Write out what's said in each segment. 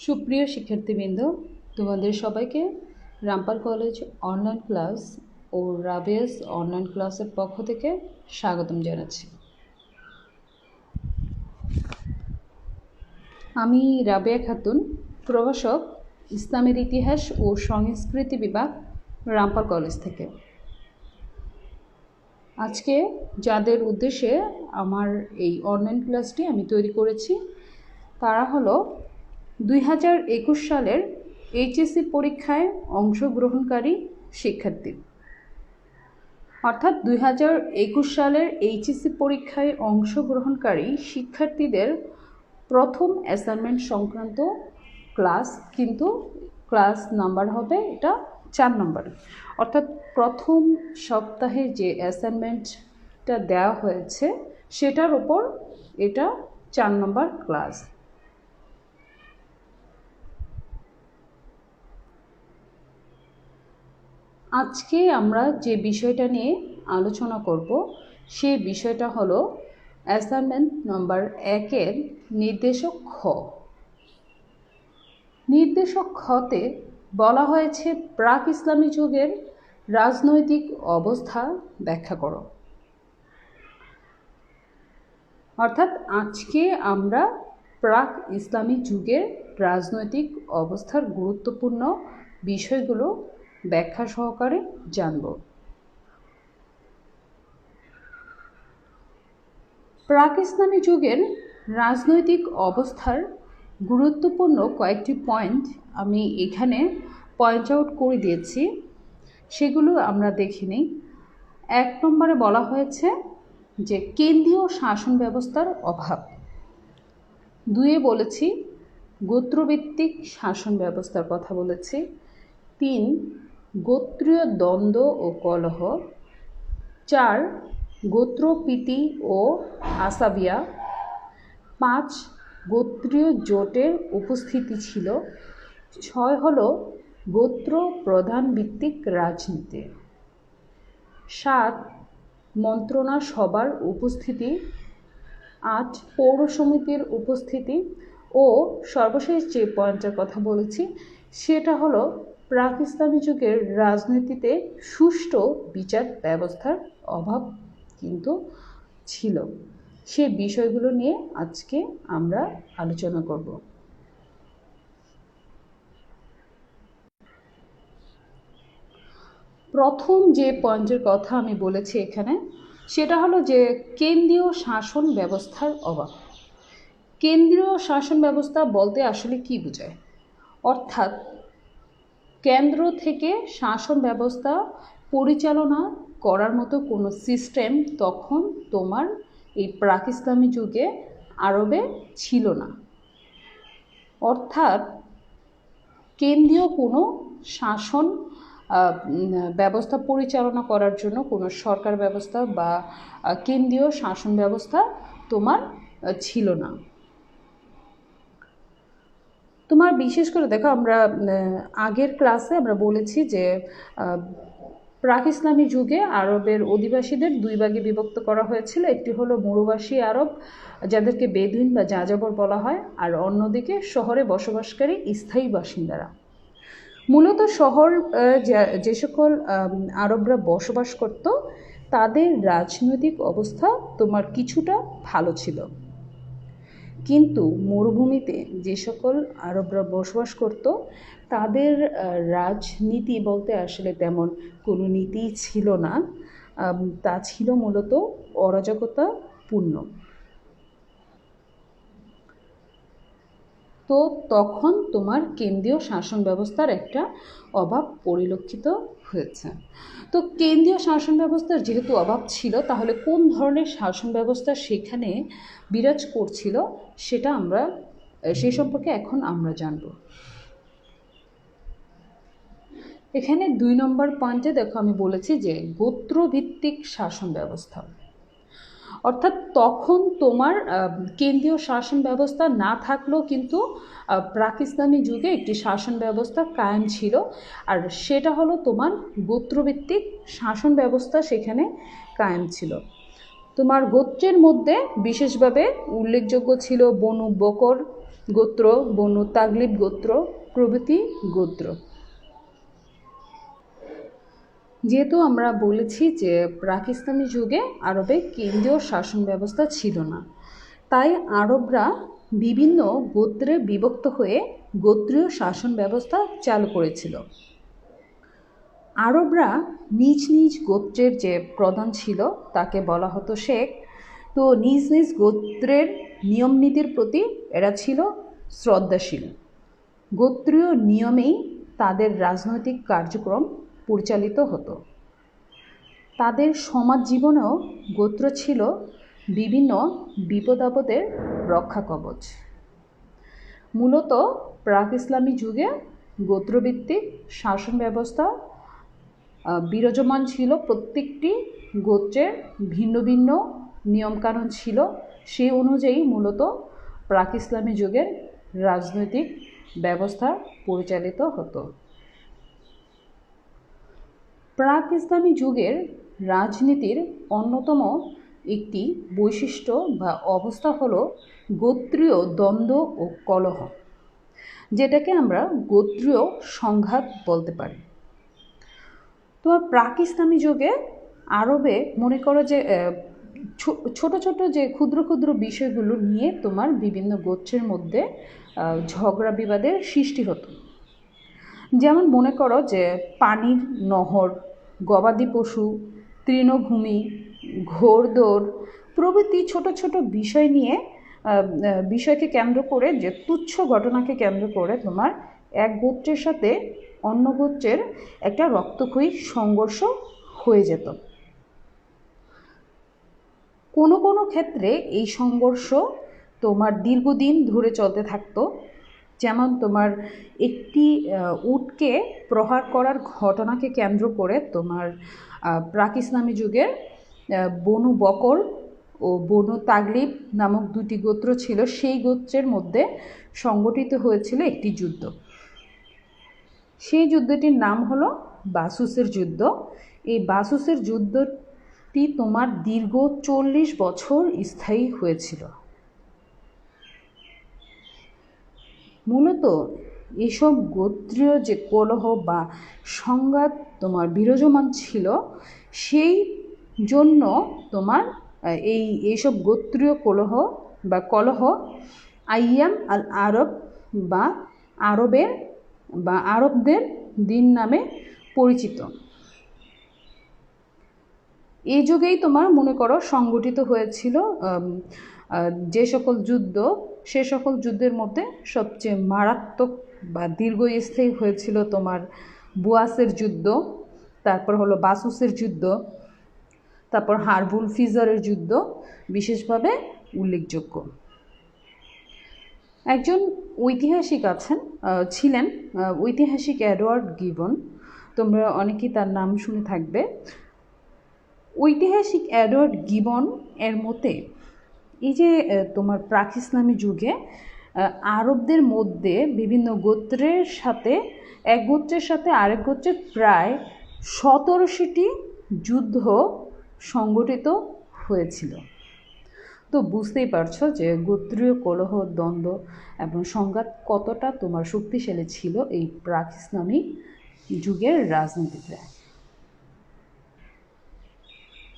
সুপ্রিয় শিক্ষার্থীবৃন্দ, তোমাদের সবাইকে রামপাল কলেজ অনলাইন ক্লাস ও রাবিয়াস অনলাইন ক্লাসের পক্ষ থেকে স্বাগতম জানাচ্ছি। আমি রাবেয়া খাতুন, প্রভাষক, ইসলামের ইতিহাস ও সংস্কৃতি বিভাগ, রামপাল কলেজ থেকে। আজকে যাদের উদ্দেশ্যে আমার এই অনলাইন ক্লাসটি আমি তৈরি করেছি তারা হলো 2021 সালের এইচএসসি পরীক্ষায় অংশগ্রহণকারী শিক্ষার্থী। অর্থাৎ 2021 সালের এইচএসসি পরীক্ষায় অংশগ্রহণকারী শিক্ষার্থীদের প্রথম অ্যাসাইনমেন্ট সংক্রান্ত ক্লাস, কিন্তু ক্লাস নাম্বার হবে এটা 4 নম্বর। অর্থাৎ প্রথম সপ্তাহে যে অ্যাসাইনমেন্টটা দেওয়া হয়েছে সেটার উপর এটা 4 নম্বর ক্লাস। আজকে আমরা যে বিষয়টা নিয়ে আলোচনা করব সেই বিষয়টা হলো অ্যাসাইনমেন্ট নম্বর 1-এর নির্দেশক খ। নির্দেশক খতে বলা হয়েছে প্রাক ইসলামী যুগের রাজনৈতিক অবস্থা ব্যাখ্যা করো। অর্থাৎ আজকে আমরা প্রাক ইসলামী যুগের রাজনৈতিক অবস্থার গুরুত্বপূর্ণ বিষয়গুলো ব্যাখ্যা সহকারে জানব। প্রাক ইসলামী যুগের রাজনৈতিক অবস্থার গুরুত্বপূর্ণ কয়েকটি পয়েন্ট আমি এখানে পয়েন্ট আউট করে দিয়েছি, সেগুলো আমরা দেখে নিই। 1 নম্বরে বলা হয়েছে যে কেন্দ্রীয় শাসন ব্যবস্থার অভাব। 2-এ বলেছি গোত্রভিত্তিক শাসন ব্যবস্থার কথা বলেছি। 3 গোত্রীয় দ্বন্দ্ব ও কলহ। 4 গোত্রপ্রীতি ও আসাবিয়া। 5 গোত্রীয় জোটের উপস্থিতি ছিল। 6 হলো গোত্র প্রধান ভিত্তিক রাজনীতি। 7 মন্ত্রণা সভার উপস্থিতি। 8 পৌর সমিতির উপস্থিতি। ও সর্বশেষ যে পয়েন্টের কথা বলেছি সেটা হলো প্রাক ইসলামী যুগের রাজনীতিতে সুষ্ঠু বিচার ব্যবস্থার অভাব কিন্তু ছিল। সে বিষয়গুলো নিয়ে আজকে আমরা আলোচনা করব। প্রথম যে পয়েন্টের কথা আমি বলেছি এখানে সেটা হলো যে কেন্দ্রীয় শাসন ব্যবস্থার অভাব। কেন্দ্রীয় শাসন ব্যবস্থা বলতে আসলে কি বোঝায়? অর্থাৎ কেন্দ্র থেকে শাসন ব্যবস্থা পরিচালনা করার মতো কোনো সিস্টেম তখন তোমার এই প্রাক ইসলামী যুগে আরবে ছিল না। অর্থাৎ কেন্দ্রীয় কোনো শাসন ব্যবস্থা পরিচালনা করার জন্য কোনো সরকার ব্যবস্থা বা কেন্দ্রীয় শাসন ব্যবস্থা তোমার ছিল না। তোমার বিশেষ করে দেখো, আমরা আগের ক্লাসে আমরা বলেছি যে প্রাক ইসলামী যুগে আরবের অধিবাসীদের 2 ভাগে বিভক্ত করা হয়েছিল। একটি হলো মরুবাসী আরব, যাদেরকে বেদুইন বা যাযাবর বলা হয়, আর অন্যদিকে শহরে বসবাসকারী স্থায়ী বাসিন্দারা। মূলত শহর যে সকল আরবরা বসবাস করত তাদের রাজনৈতিক অবস্থা তোমার কিছুটা ভালো ছিল, কিন্তু মরুভূমিতে যে সকল আরবরা বসবাস করত তাদের রাজনীতি বলতে আসলে তেমন কোনো নীতি ছিল না। তা ছিল মূলত অরাজকতাপূর্ণ। তো তখন তোমার কেন্দ্রীয় শাসন ব্যবস্থার একটা অভাব পরিলক্ষিত হয়েছে। তো কেন্দ্রীয় শাসন ব্যবস্থার যেহেতু অভাব ছিল, তাহলে কোন ধরনের শাসন ব্যবস্থা সেখানে বিরাজ করছিল সেটা আমরা সেই সম্পর্কে এখন আমরা জানব। এখানে 2 নম্বর পয়েন্টে দেখো আমি বলেছি যে গোত্রভিত্তিক শাসন ব্যবস্থা। অর্থাৎ তখন তোমার কেন্দ্রীয় শাসন ব্যবস্থা না থাকলেও কিন্তু প্রাক ইসলামী যুগে একটি শাসন ব্যবস্থা কায়েম ছিল, আর সেটা হলো তোমার গোত্রভিত্তিক শাসন ব্যবস্থা সেখানে কায়েম ছিল। তোমার গোত্রের মধ্যে বিশেষভাবে উল্লেখযোগ্য ছিল বনু বকর, গোত্র, বনু তাগলিব গোত্র প্রভৃতি গোত্র। যেহেতু আমরা বলেছি যে প্রাক ইসলামী যুগে আরবে কেন্দ্রীয় শাসন ব্যবস্থা ছিল না, তাই আরবরা বিভিন্ন গোত্রে বিভক্ত হয়ে গোত্রীয় শাসন ব্যবস্থা চালু করেছিল। আরবরা নিজ নিজ গোত্রের যে প্রধান ছিল তাকে বলা হতো শেখ। তো নিজ নিজ গোত্রের নিয়ম নীতির প্রতি এরা ছিল শ্রদ্ধাশীল। গোত্রীয় নিয়মেই তাদের রাজনৈতিক কার্যক্রম পরিচালিত হতো। তাদের সমাজ জীবনেও গোত্র ছিল বিভিন্ন বিপদ আপদের রক্ষা কবচ। মূলত প্রাক ইসলামী যুগে গোত্রভিত্তিক শাসন ব্যবস্থা বিরাজমান ছিল। প্রত্যেকটি গোত্রের ভিন্ন ভিন্ন নিয়মকানুন ছিল, সেই অনুযায়ী মূলত প্রাক ইসলামী যুগের রাজনৈতিক ব্যবস্থা পরিচালিত হতো। প্রাক ইসলামী যুগের রাজনীতির অন্যতম একটি বৈশিষ্ট্য বা অবস্থা হলো গোত্রীয় দ্বন্দ্ব ও কলহ, যেটাকে আমরা গোত্রীয় সংঘাত বলতে পারি। তো প্রাক ইসলামী যুগে আরবে মনে করো যে ছোট ছোট যে ক্ষুদ্র ক্ষুদ্র বিষয়গুলো নিয়ে তোমার বিভিন্ন গোত্রের মধ্যে ঝগড়া বিবাদের সৃষ্টি হতো। যেমন মনে করো যে পানির নহর, গবাদি পশু, তৃণভূমি, ঘোড়দৌড় প্রভৃতি ছোট ছোট বিষয় নিয়ে বিষয়কে কেন্দ্র করে, যে তুচ্ছ ঘটনাকে কেন্দ্র করে তোমার এক গোত্রের সাথে অন্য গোত্রের একটা রক্তক্ষয়ী সংঘর্ষ হয়ে যেত। কোনো কোনো ক্ষেত্রে এই সংঘর্ষ তোমার দীর্ঘদিন ধরে চলতে থাকতো। যেমন তোমার একটি উটকে প্রহার করার ঘটনাকে কেন্দ্র করে তোমার প্রাক ইসলামী যুগের বনু বকর ও বনু তাগলিব নামক দুটি গোত্র ছিল, সেই গোত্রের মধ্যে সংগঠিত হয়েছিল একটি যুদ্ধ। সেই যুদ্ধটির নাম হলো বাসুসের যুদ্ধ। এই বাসুসের যুদ্ধটি তোমার দীর্ঘ 40 বছর স্থায়ী হয়েছিল। মূলত এসব গোত্রীয় যে কলহ বা সংঘাত তোমার বিরাজমান ছিল, সেই জন্য তোমার এইসব গোত্রীয় কলহ আইয়াম আল আরব বা আরবদের দিন নামে পরিচিত। এই যুগেই তোমার মনে করো সংগঠিত হয়েছিল যে সকল যুদ্ধ, সে সকল যুদ্ধের মধ্যে সবচেয়ে মারাত্মক বা দীর্ঘস্থায়ী হয়েছিল তোমার বুয়াসের যুদ্ধ, তারপর হলো বাসুসের যুদ্ধ, তারপর হারবুল ফিজারের যুদ্ধ বিশেষভাবে উল্লেখযোগ্য। একজন ঐতিহাসিক ছিলেন ঐতিহাসিক এডওয়ার্ড গিবন। তোমরা অনেকেই তার নাম শুনে থাকবে। ঐতিহাসিক এডওয়ার্ড গিবন এর মতে এই যে তোমার প্রাক ইসলামী যুগে আরবদের মধ্যে বিভিন্ন গোত্রের সাথে এক গোত্রের সাথে আরেক গোত্রের প্রায় 17টি যুদ্ধ সংগঠিত হয়েছিল। তো বুঝতেই পারছো যে গোত্রীয় কলহ, দ্বন্দ্ব এবং সংঘাত কতটা তোমার শক্তিশালী ছিল এই প্রাক ইসলামী যুগের রাজনীতিতে।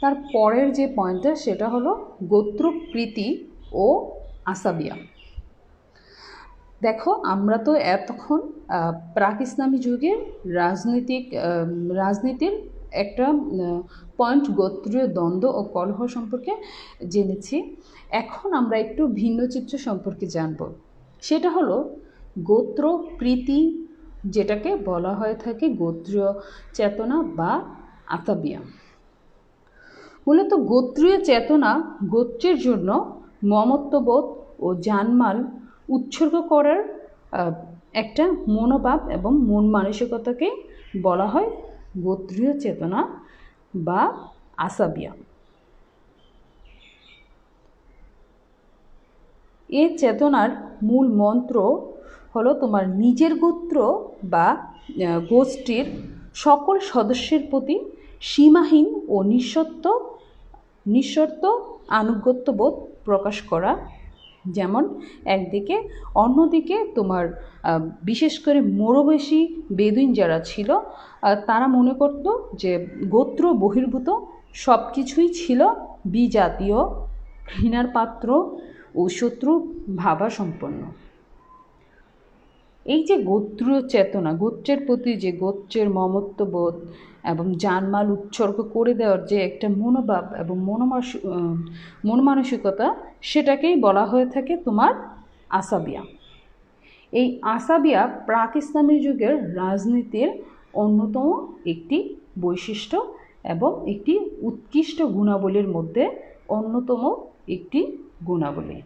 তার পরের যে পয়েন্টটা সেটা হলো গোত্রপ্রীতি ও আসাবিয়া। দেখো, আমরা তো এতক্ষণ প্রাক ইসলামী যুগের রাজনীতির একটা পয়েন্ট গোত্রীয় দ্বন্দ্ব ও কলহ সম্পর্কে জেনেছি। এখন আমরা একটু ভিন্ন চিত্র সম্পর্কে জানব। সেটা হলো গোত্রপ্রীতি, যেটাকে বলা হয়ে থাকে গোত্রীয় চেতনা বা আসাবিয়া। মূলত গোত্রীয় চেতনা গোত্রের জন্য মমত্ববোধ ও জানমাল উৎসর্গ করার একটা মনোভাব এবং মন মানসিকতাকে বলা হয় গোত্রীয় চেতনা বা আসাবিয়া। এই চেতনার মূল মন্ত্র হলো তোমার নিজের গোত্র বা গোষ্ঠীর সকল সদস্যের প্রতি সীমাহীন ও নিঃশর্ত আনুগত্যবোধ প্রকাশ করা যেমন একদিকে, অন্যদিকে তোমার বিশেষ করে মরুবেশী বেদুইন যারা ছিল তারা মনে করত যে গোত্র বহির্ভূত সব কিছুই ছিল বিজাতীয়, ঘৃণার পাত্র ও শত্রু ভাবা সম্পন্ন। এই যে গোত্রীয় চেতনা, গোত্রের প্রতি যে গোত্রের মমত্ববোধ এবং জানমাল উৎসর্গ করে দেওয়ার যে একটা মনোভাব এবং মনমানসিকতা, সেটাকেই বলা হয়ে থাকে তোমার আসাবিয়া। এই আসাবিয়া প্রাক ইসলামী যুগের রাজনীতির অন্যতম একটি বৈশিষ্ট্য এবং একটি উৎকৃষ্ট গুণাবলীর মধ্যে অন্যতম একটি গুণাবলী।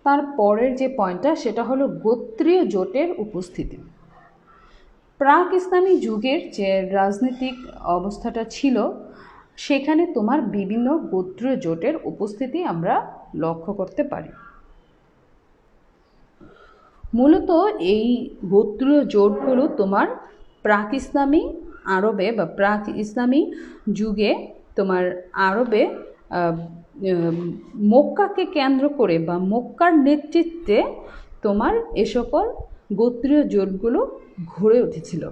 তার পরের যে পয়েন্টটা সেটা হলো গোত্রীয় জোটের উপস্থিতি। প্রাক ইসলামী যুগের যে রাজনৈতিক অবস্থাটা ছিল সেখানে তোমার বিভিন্ন গোত্রীয় জোটের উপস্থিতি আমরা লক্ষ্য করতে পারি। মূলত এই গোত্রীয় জোটগুলো তোমার প্রাক ইসলামী আরবে বা প্রাক ইসলামী যুগে তোমার আরবে মক্কাকে কেন্দ্র করে বা মক্কার নেতৃত্বে তোমার এ সকল গোত্রীয় জোটগুলো গড়ে উঠেছিল।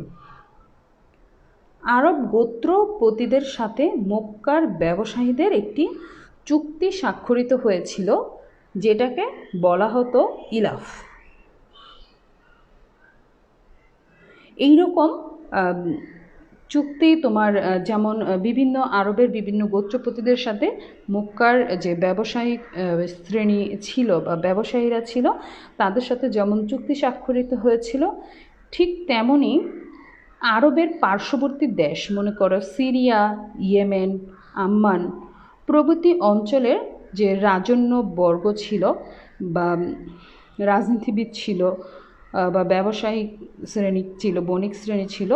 আরব গোত্রপতিদের সাথে মক্কার ব্যবসায়ীদের একটি চুক্তি স্বাক্ষরিত হয়েছিল, যেটাকে বলা হতো ইলাফ। এইরকম চুক্তি তোমার যেমন বিভিন্ন আরবের বিভিন্ন গোত্রপতিদের সাথে মক্কার যে ব্যবসায়িক শ্রেণী ছিল বা ব্যবসায়ীরা ছিল তাদের সাথে যেমন চুক্তি স্বাক্ষরিত হয়েছিল, ঠিক তেমনই আরবের পার্শ্ববর্তী দেশ, মনে করো সিরিয়া, ইয়েমেন, আম্মান প্রভৃতি অঞ্চলের যে রাজন্য বর্গ ছিল বা রাজনীতিবিদ ছিল বা ব্যবসায়িক শ্রেণী ছিল, বণিক শ্রেণী ছিল,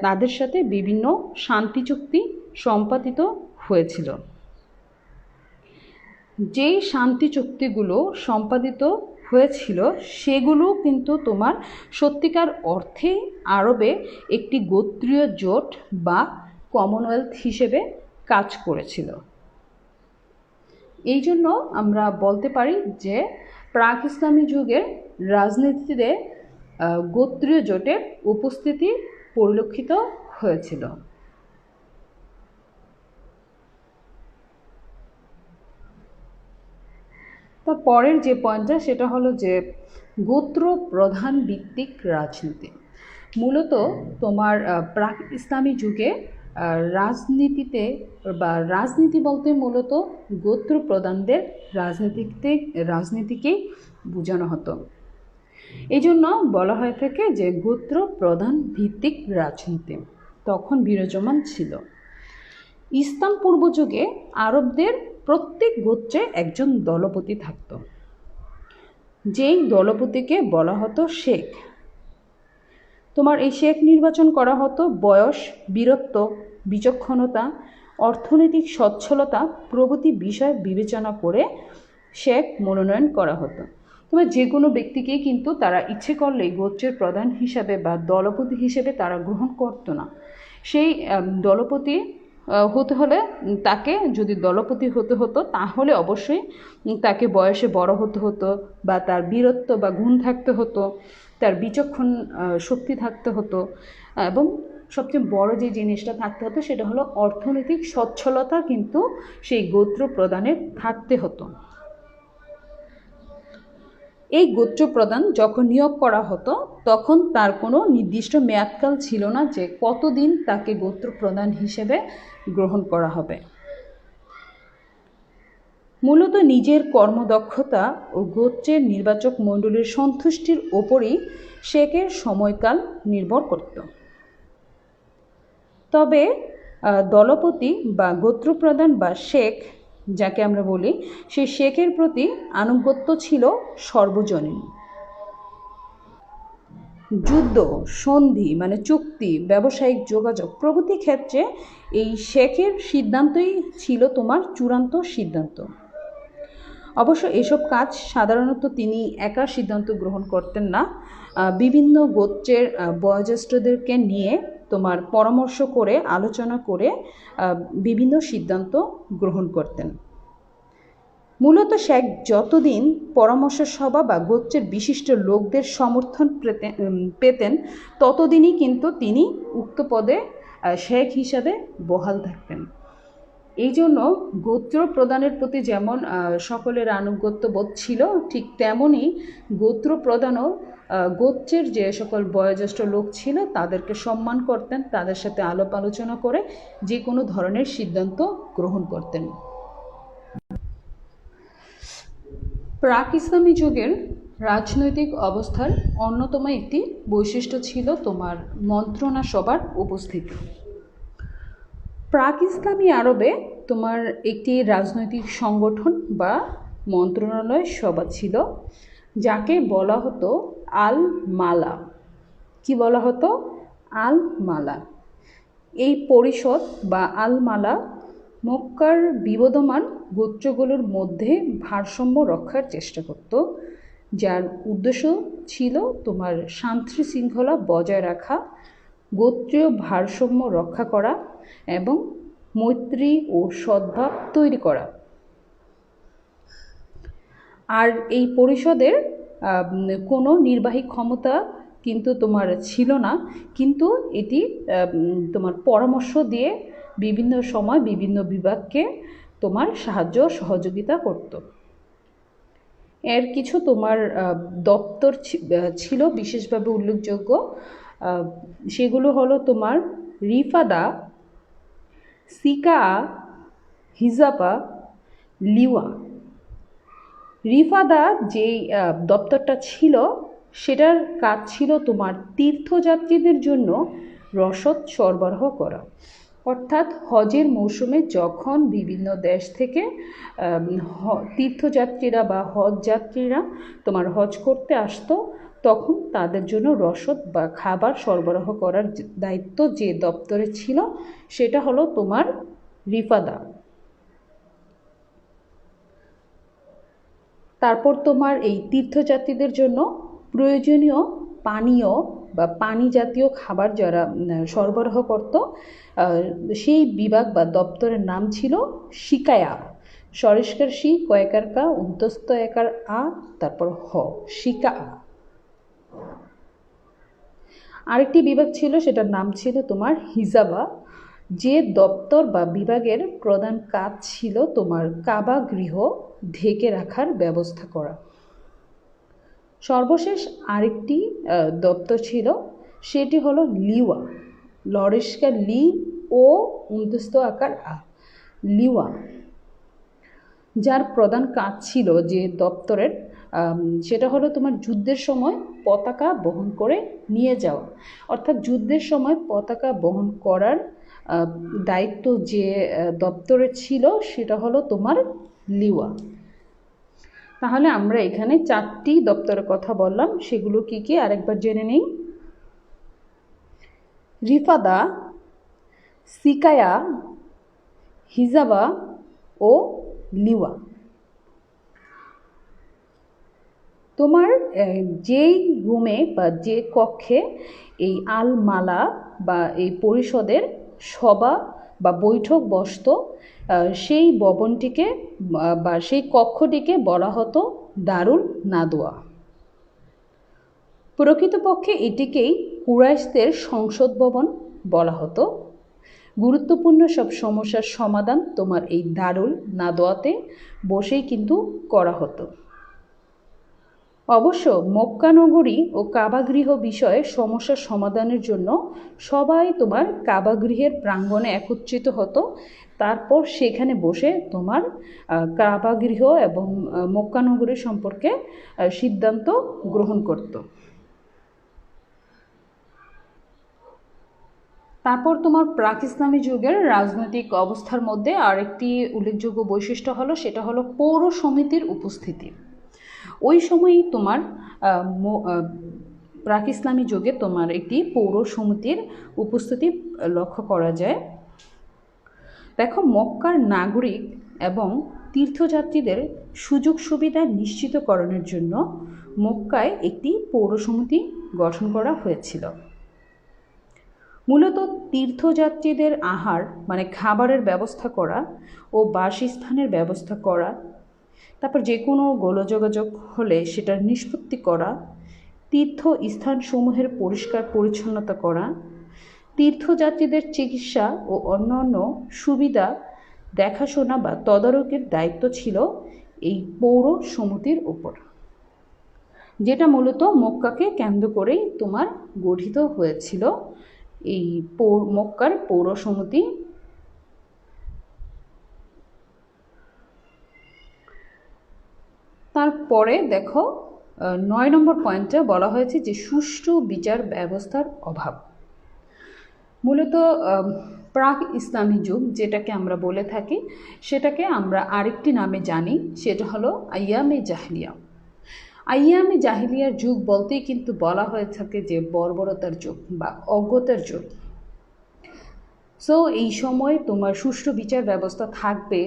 তাদের সাথে বিভিন্ন শান্তি চুক্তি সম্পাদিত হয়েছিল। যেই শান্তি চুক্তিগুলো সম্পাদিত হয়েছিল সেগুলো কিন্তু তোমার সত্যিকার অর্থে আরবে একটি গোত্রীয় জোট বা কমনওয়েলথ হিসেবে কাজ করেছিল। এই জন্য আমরা বলতে পারি যে প্রাক ইসলামী যুগের রাজনীতিতে গোত্রীয় জোটের উপস্থিতি পরিলক্ষিত হয়েছিল। তার পরের যে পয়েন্টটা সেটা হলো যে গোত্র প্রধান ভিত্তিক রাজনীতি। মূলত তোমার প্রাক ইসলামী যুগে রাজনীতিতে বা রাজনীতি বলতে মূলত গোত্র প্রধানদের রাজনীতিকেই বোঝানো হতো। এই জন্য বলা হয়ে থাকে যে গোত্র প্রধান ভিত্তিক রাজনীতি তখন বিরাজমান ছিল। ইসলাম পূর্ব যুগে আরবদের প্রত্যেক গোত্রে একজন দলপতি থাকত, যেই দলপতিকে বলা হতো শেখ। তোমার এই শেখ নির্বাচন করা হতো বয়স, বীরত্ব, বিচক্ষণতা, অর্থনৈতিক সচ্ছলতা প্রভৃতি বিষয় বিবেচনা করে শেখ মনোনয়ন করা হতো। তোমার যে কোনো ব্যক্তিকেই কিন্তু তারা ইচ্ছে করলেই গোত্রের প্রধান হিসাবে বা দলপতি হিসেবে তারা গ্রহণ করতো না। সেই দলপতি হতে হলে তাকে যদি দলপতি হতে হতো তাহলে অবশ্যই তাকে বয়সে বড় হতে হতো বা তার বীরত্ব বা গুণ থাকতে হতো, তার বিচক্ষণ শক্তি থাকতে হতো এবং সবচেয়ে বড় যে জিনিসটা থাকতে হতো সেটা হলো অর্থনৈতিক সচ্ছলতা কিন্তু সেই গোত্র প্রধানের থাকতে হতো। এই গোত্র প্রধান যখন নিয়োগ করা হতো তখন তার কোনো নির্দিষ্ট মেয়াদকাল ছিল না যে কতদিন তাকে গোত্র প্রধান হিসেবে গ্রহণ করা হবে। মূলত নিজের কর্মদক্ষতা ও গোত্রের নির্বাচক মণ্ডলীর সন্তুষ্টির ওপরই শেখের সময়কাল নির্ভর করত। তবে দলপতি বা গোত্রপ্রধান বা শেখ যাকে আমরা বলি, সেই শেখের প্রতি আনুগত্য ছিল সর্বজনীন। যুদ্ধ, সন্ধি মানে চুক্তি, ব্যবসায়িক যোগাযোগ প্রভৃতি ক্ষেত্রে এই শেখের সিদ্ধান্তই ছিল তোমার চূড়ান্ত সিদ্ধান্ত। অবশ্য এসব কাজ সাধারণত তিনি একা সিদ্ধান্ত গ্রহণ করতেন না, বিভিন্ন গোত্রের বয়োজ্যেষ্ঠদেরকে নিয়ে তোমার পরামর্শ করে আলোচনা করে বিভিন্ন সিদ্ধান্ত গ্রহণ করতেন। মূলত শেখ যতদিন পরামর্শ সভা বা গোত্রের বিশিষ্ট লোকদের সমর্থন পেতেন ততদিনই কিন্তু তিনি উক্ত পদে শেখ হিসাবে বহাল থাকতেন। এই জন্য গোত্র প্রদানের প্রতি যেমন সকলের আনুগত্য বোধ ছিল, ঠিক তেমনই গোত্র প্রদানও গোত্রের যে সকল বয়োজ্যেষ্ঠ লোক ছিল তাদেরকে সম্মান করতেন, তাদের সাথে আলাপ আলোচনা করে যে কোনো ধরনের সিদ্ধান্ত গ্রহণ করতেন। প্রাক ইসলামী যুগের রাজনৈতিক অবস্থার অন্যতম একটি বৈশিষ্ট্য ছিল তোমার মন্ত্রণা সভার উপস্থিতি। প্রাক ইসলামী আরবে তোমার একটি রাজনৈতিক সংগঠন বা মন্ত্রণালয় সভা ছিল, যাকে বলা হতো আল মালা। কি বলা হতো? আল মালা। এই পরিষদ বা আল মালা মক্কার বিবদমান গোত্রগুলোর মধ্যে ভারসাম্য রক্ষার চেষ্টা করত, যার উদ্দেশ্য ছিল তোমার শান্তি শৃঙ্খলা বজায় রাখা, গোত্রীয় ভারসাম্য রক্ষা করা এবং মৈত্রী ও সদ্ভাব তৈরি করা। আর এই পরিষদের কোনো নির্বাহী ক্ষমতা কিন্তু তোমার ছিল না, কিন্তু এটি তোমার পরামর্শ দিয়ে বিভিন্ন সময় বিভিন্ন বিভাগকে তোমার সাহায্য সহযোগিতা করত। এর কিছু তোমার দপ্তর ছিল বিশেষভাবে উল্লেখযোগ্য, সেগুলো হলো তোমার রিফাদা, সিকা, হিজাবা, লিওয়া। রিফাদা যেই দপ্তরটা ছিল সেটার কাজ ছিল তোমার তীর্থযাত্রীদের জন্য রসদ সরবরাহ করা। অর্থাৎ হজের মৌসুমে যখন বিভিন্ন দেশ থেকে তীর্থযাত্রীরা বা হজ যাত্রীরা তোমার হজ করতে আসতো, তখন তাদের জন্য রসদ বা খাবার সরবরাহ করার দায়িত্ব যে দপ্তরে ছিল সেটা হলো তোমার রিফাদা। তারপর তোমার এই তীর্থযাত্রীদের জন্য প্রয়োজনীয় পানীয় বা পানি জাতীয় খাবার যারা সরবরাহ করত, সেই বিভাগ বা দপ্তরের নাম ছিল শিকায়া। সরেস্কার শি, কয়েকার কা, উন্তস্ত একার আ, তারপর হ, শিকা। আরেকটি বিভাগ ছিল, সেটার নাম ছিল তোমার হিজাবা, যে দপ্তর বা বিভাগের প্রধান কাজ ছিল তোমার কাবা গৃহ ঢেকে রাখার ব্যবস্থা করা। সর্বশেষ আরেকটি দপ্তর ছিল, সেটি হলো লিওয়া। লরেস্কার লি ও উন্তস্ত আকার আ, লিওয়া, যার প্রধান কাজ ছিল যে দপ্তরের, সেটা হলো তোমার যুদ্ধের সময় পতাকা বহন করে নিয়ে যাওয়া। অর্থাৎ যুদ্ধের সময় পতাকা বহন করার দায়িত্ব যে দপ্তরের ছিল সেটা হলো তোমার লিওয়া। তাহলে আমরা এখানে 4টি দপ্তরের কথা বললাম, সেগুলো কি কি আরেকবার জেনে নেই। রিফাদা, সিকায়া, হিজাবা ও লিওয়া। তোমার যেই রুমে বা যে কক্ষে এই আল মালা বা এই পরিষদের সভা বা বৈঠক বসত, সেই ভবনটিকে বা সেই কক্ষটিকে বলা হতো দারুল নাদওয়া। প্রকৃতপক্ষে এটিকেই কুরাইশদের সংসদ ভবন বলা হতো। গুরুত্বপূর্ণ সব সমস্যার সমাধান তোমার এই দারুল নাদওয়াতে বসেই কিন্তু করা হতো। অবশ্য মক্কা নগরী ও কাবাগৃহ বিষয়ে সমস্যার সমাধানের জন্য সবাই তোমার কাবাগৃহের প্রাঙ্গণে একত্রিত হতো, তারপর সেখানে বসে তোমার কাবাগৃহ এবং মক্কা নগরী সম্পর্কে সিদ্ধান্ত গ্রহণ করত। তারপর তোমার প্রাক ইসলামী যুগের রাজনৈতিক অবস্থার মধ্যে আরেকটি উল্লেখযোগ্য বৈশিষ্ট্য হলো, সেটা হলো পৌর সমিতির উপস্থিতি। ওই সময়ই তোমার প্রাক ইসলামী যুগে তোমার একটি পৌর সমিতির উপস্থিতি লক্ষ্য করা যায়। দেখো, মক্কার নাগরিক এবং তীর্থযাত্রীদের সুযোগ সুবিধা নিশ্চিতকরণের জন্য মক্কায় একটি পৌর সমিতি গঠন করা হয়েছিল। মূলত তীর্থযাত্রীদের আহার মানে খাবারের ব্যবস্থা করা ও বাসস্থানের ব্যবস্থা করা, তারপর যে কোনো গোলযোগাযোগ হলে সেটার নিষ্পত্তি করা, তীর্থস্থানসমূহের পরিষ্কার পরিচ্ছন্নতা করা, তীর্থযাত্রীদের চিকিৎসা ও অন্যান্য সুবিধা দেখাশোনা বা তদারকির দায়িত্ব ছিল এই পৌর সমিতির উপর, যেটা মূলত মক্কাকে কেন্দ্র করেই তোমার গঠিত হয়েছিল এই মক্কার পৌর সমিতি। তারপরে দেখো 9 নম্বর পয়েন্টে বলা হয়েছে যে সুষ্ঠু বিচার ব্যবস্থার অভাব। মূলত প্রাক ইসলামী যুগ যেটাকে আমরা বলে থাকি সেটাকে আমরা আরেকটি নামে জানি, সেটা হলো আইয়ামে জাহিলিয়া। আইয়ামে জাহিলিয়ার যুগ বলতেই কিন্তু বলা হয়ে থাকে যে বর্বরতার যুগ বা অজ্ঞতার যুগ। সো এই সময় তোমার সুষ্ঠু বিচার ব্যবস্থা থাকবে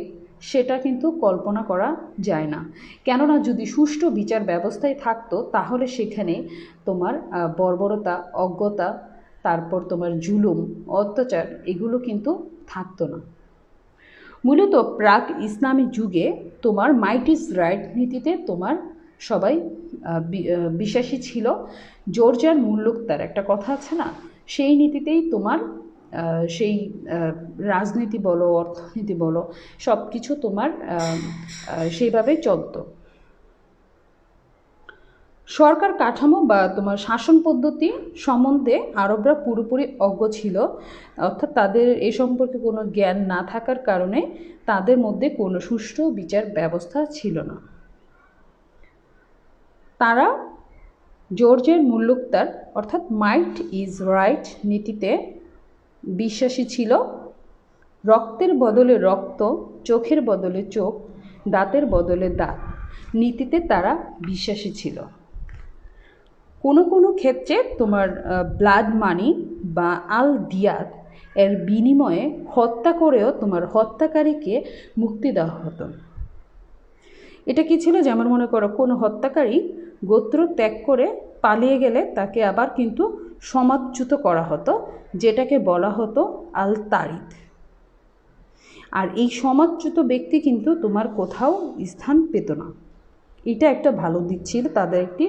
সেটা কিন্তু কল্পনা করা যায় না, কেননা যদি সুষ্ঠু বিচার ব্যবস্থায় থাকতো তাহলে সেখানে তোমার বর্বরতা, অজ্ঞতা, তারপর তোমার জুলুম, অত্যাচার এগুলো কিন্তু থাকতো না। মূলত প্রাক ইসলামী যুগে তোমার মাইট ইজ রাইট নীতিতে তোমার সবাই বিশ্বাসী ছিল। জর্জার মুল্লুকতার একটা কথা আছে না, সেই নীতিতেই তোমার সেই রাজনীতি বলো, অর্থনীতি বলো, সব কিছু তোমার সেইভাবেই চলতো। সরকার কাঠামো বা তোমার শাসন পদ্ধতি সম্বন্ধে আরবরা পুরোপুরি অজ্ঞ ছিল, অর্থাৎ তাদের এ সম্পর্কে কোনো জ্ঞান না থাকার কারণে তাদের মধ্যে কোনো সুষ্ঠু বিচার ব্যবস্থা ছিল না। তারা জর্জের মুল্লুকতার অর্থাৎ মাইট ইজ রাইট নীতিতে বিশ্বাসী ছিল। রক্তের বদলে রক্ত, চোখের বদলে চোখ, দাঁতের বদলে দাঁত নীতিতে তারা বিশ্বাসী ছিল। কোনো কোনো ক্ষেত্রে তোমার ব্লাড মানি বা আল দিয়াত এর বিনিময়ে হত্যা করেও তোমার হত্যাকারীকে মুক্তি দেওয়া হতো। এটা কি ছিল, যেমন মনে করো কোনো হত্যাকারী গোত্র ত্যাগ করে পালিয়ে গেলে তাকে আবার কিন্তু সমাজচ্যুত করা হতো, যেটাকে বলা হতো আল তারিদ। আর এই সমাজচ্যুত ব্যক্তি কিন্তু তোমার কোথাও স্থান পেত না। এটা একটা ভালো দিক ছিল, তাদের একটি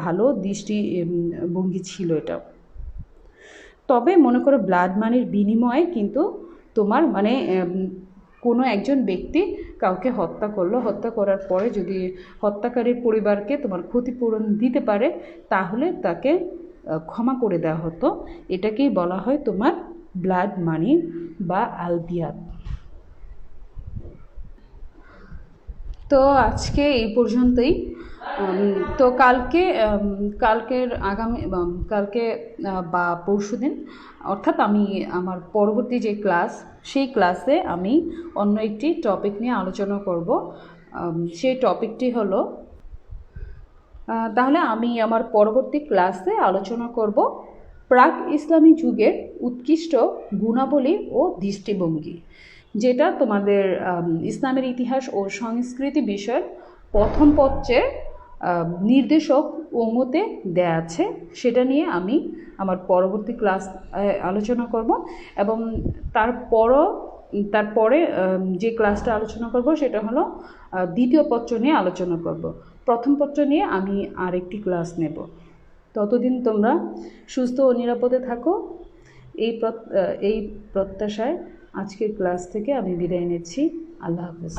ভালো দৃষ্টিভঙ্গি ছিল এটা। তবে মনে করো ব্লাড মানির বিনিময়ে কিন্তু তোমার মানে কোনো একজন ব্যক্তি কাউকে হত্যা করলো, হত্যা করার পরে যদি হত্যাকারীর পরিবারকে তোমার ক্ষতিপূরণ দিতে পারে তাহলে তাকে ক্ষমা করে দেওয়া হতো। এটাকেই বলা হয় তোমার ব্লাড মানি বা আলদিয়াত। তো আজকে এই পর্যন্তই। তো কালকে বা পরশুদিন অর্থাৎ আমি আমার পরবর্তী যে ক্লাস সেই ক্লাসে আমি অন্য একটি টপিক নিয়ে আলোচনা করব। সেই টপিকটি হলো, তাহলে আমি আমার পরবর্তী ক্লাসে আলোচনা করব প্রাক ইসলামী যুগের উৎকৃষ্ট গুণাবলী ও দৃষ্টিভঙ্গি, যেটা তোমাদের ইসলামের ইতিহাস ও সংস্কৃতি বিষয়ের প্রথম পত্রের নির্দেশক ওমতে দেয়া আছে। সেটা নিয়ে আমি আমার পরবর্তী ক্লাস আলোচনা করব এবং তারপরে যে ক্লাসটা আলোচনা করব সেটা হলো দ্বিতীয় পত্র নিয়ে আলোচনা করব। প্রথম পত্র নিয়ে আমি আরেকটি ক্লাস নেব। ততদিন তোমরা সুস্থ ও নিরাপদে থাকো, এই প্রত্যাশায় আজকের ক্লাস থেকে আমি বিদায় নিচ্ছি। আল্লাহ হাফেজ।